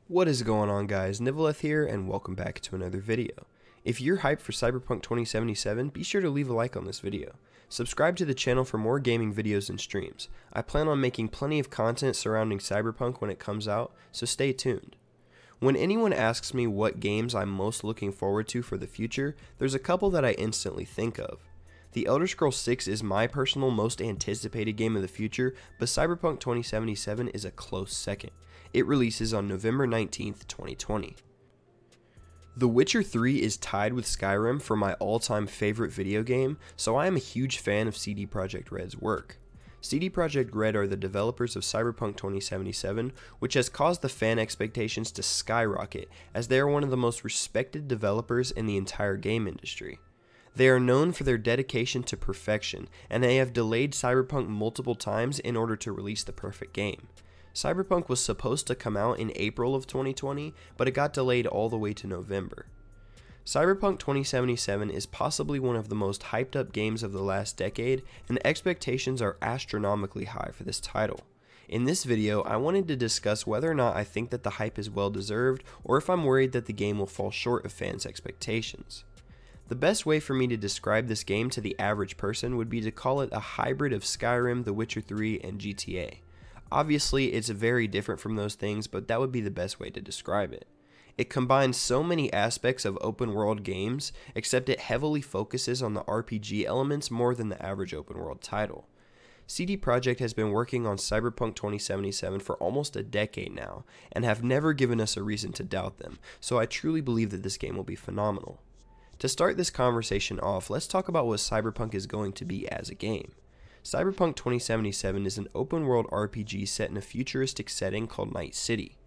What is going on, guys? Niveleth here, and welcome back to another video. If you're hyped for Cyberpunk 2077, be sure to leave a like on this video. Subscribe to the channel for more gaming videos and streams. I plan on making plenty of content surrounding Cyberpunk when it comes out, so stay tuned. When anyone asks me what games I'm most looking forward to for the future, there's a couple that I instantly think of. The Elder Scrolls 6 is my personal most anticipated game of the future, but Cyberpunk 2077 is a close second. It releases on November 19th, 2020. The Witcher 3 is tied with Skyrim for my all-time favorite video game, so I am a huge fan of CD Projekt Red's work. CD Projekt Red are the developers of Cyberpunk 2077, which has caused the fan expectations to skyrocket, as they are one of the most respected developers in the entire game industry. They are known for their dedication to perfection, and they have delayed Cyberpunk multiple times in order to release the perfect game. Cyberpunk was supposed to come out in April of 2020, but it got delayed all the way to November. Cyberpunk 2077 is possibly one of the most hyped up games of the last decade, and expectations are astronomically high for this title. In this video, I wanted to discuss whether or not I think that the hype is well deserved, or if I'm worried that the game will fall short of fans' expectations. The best way for me to describe this game to the average person would be to call it a hybrid of Skyrim, The Witcher 3, and GTA. Obviously, it's very different from those things, but that would be the best way to describe it. It combines so many aspects of open world games, except it heavily focuses on the RPG elements more than the average open world title. CD Projekt has been working on Cyberpunk 2077 for almost a decade now, and have never given us a reason to doubt them, so I truly believe that this game will be phenomenal. To start this conversation off, let's talk about what Cyberpunk is going to be as a game. Cyberpunk 2077 is an open-world RPG set in a futuristic setting called Night City.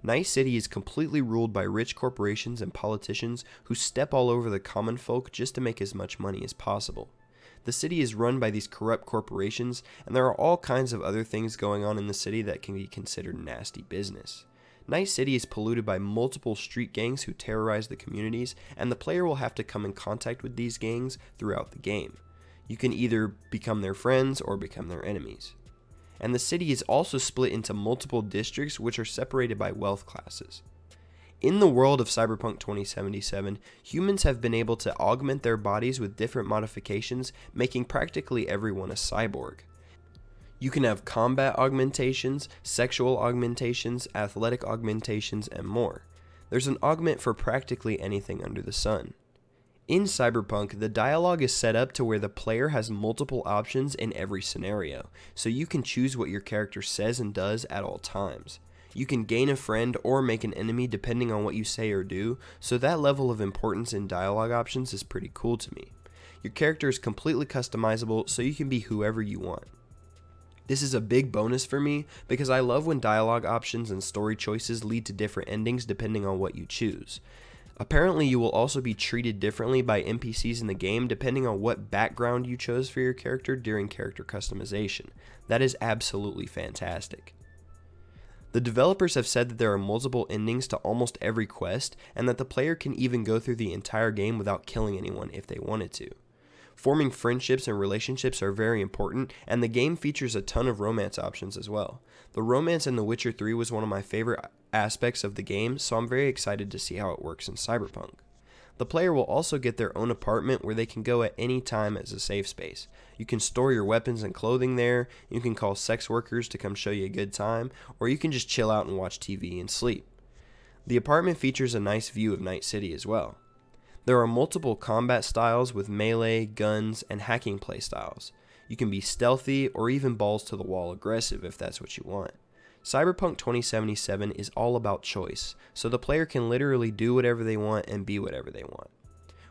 Night City is completely ruled by rich corporations and politicians who step all over the common folk just to make as much money as possible. The city is run by these corrupt corporations, and there are all kinds of other things going on in the city that can be considered nasty business. Night City is polluted by multiple street gangs who terrorize the communities, and the player will have to come in contact with these gangs throughout the game. You can either become their friends or become their enemies. And the city is also split into multiple districts which are separated by wealth classes. In the world of Cyberpunk 2077, humans have been able to augment their bodies with different modifications, making practically everyone a cyborg. You can have combat augmentations, sexual augmentations, athletic augmentations, and more. There's an augment for practically anything under the sun. In Cyberpunk, the dialogue is set up to where the player has multiple options in every scenario, so you can choose what your character says and does at all times. You can gain a friend or make an enemy depending on what you say or do, so that level of importance in dialogue options is pretty cool to me. Your character is completely customizable, so you can be whoever you want. This is a big bonus for me because I love when dialogue options and story choices lead to different endings depending on what you choose. Apparently, you will also be treated differently by NPCs in the game depending on what background you chose for your character during character customization. That is absolutely fantastic. The developers have said that there are multiple endings to almost every quest, and that the player can even go through the entire game without killing anyone if they wanted to. Forming friendships and relationships are very important, and the game features a ton of romance options as well. The romance in The Witcher 3 was one of my favorite aspects of the game, so I'm very excited to see how it works in Cyberpunk. The player will also get their own apartment where they can go at any time as a safe space. You can store your weapons and clothing there, you can call sex workers to come show you a good time, or you can just chill out and watch TV and sleep. The apartment features a nice view of Night City as well. There are multiple combat styles with melee, guns, and hacking playstyles. You can be stealthy or even balls to the wall aggressive if that's what you want. Cyberpunk 2077 is all about choice, so the player can literally do whatever they want and be whatever they want.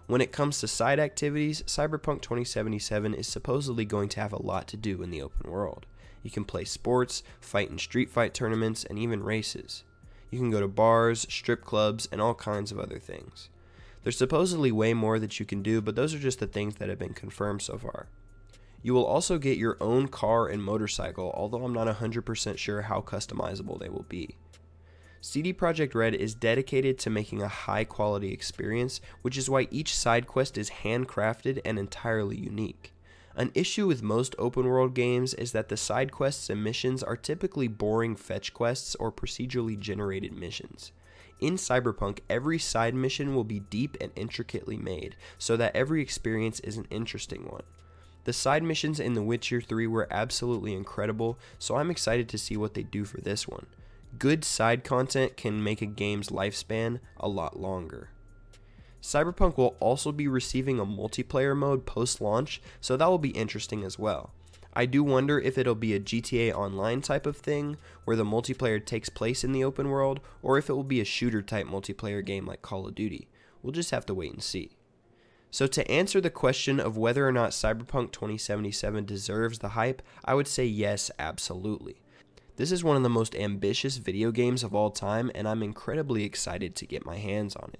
When it comes to side activities, Cyberpunk 2077 is supposedly going to have a lot to do in the open world. You can play sports, fight in street fight tournaments, and even races. You can go to bars, strip clubs, and all kinds of other things. There's supposedly way more that you can do, but those are just the things that have been confirmed so far. You will also get your own car and motorcycle, although I'm not 100% sure how customizable they will be. CD Projekt Red is dedicated to making a high quality experience, which is why each side quest is handcrafted and entirely unique. An issue with most open world games is that the side quests and missions are typically boring fetch quests or procedurally generated missions. In Cyberpunk, every side mission will be deep and intricately made, so that every experience is an interesting one. The side missions in The Witcher 3 were absolutely incredible, so I'm excited to see what they do for this one. Good side content can make a game's lifespan a lot longer. Cyberpunk will also be receiving a multiplayer mode post-launch, so that will be interesting as well. I do wonder if it'll be a GTA Online type of thing, where the multiplayer takes place in the open world, or if it will be a shooter type multiplayer game like Call of Duty. We'll just have to wait and see. So to answer the question of whether or not Cyberpunk 2077 deserves the hype, I would say yes, absolutely. This is one of the most ambitious video games of all time, and I'm incredibly excited to get my hands on it.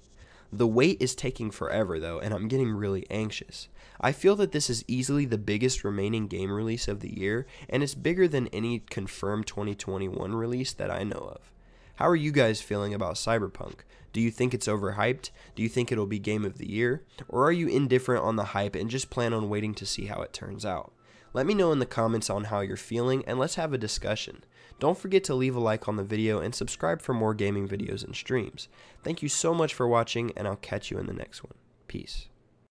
The wait is taking forever though, and I'm getting really anxious. I feel that this is easily the biggest remaining game release of the year, and it's bigger than any confirmed 2021 release that I know of. How are you guys feeling about Cyberpunk? Do you think it's overhyped? Do you think it'll be game of the year? Or are you indifferent on the hype and just plan on waiting to see how it turns out? Let me know in the comments on how you're feeling, and let's have a discussion. Don't forget to leave a like on the video and subscribe for more gaming videos and streams. Thank you so much for watching, and I'll catch you in the next one. Peace.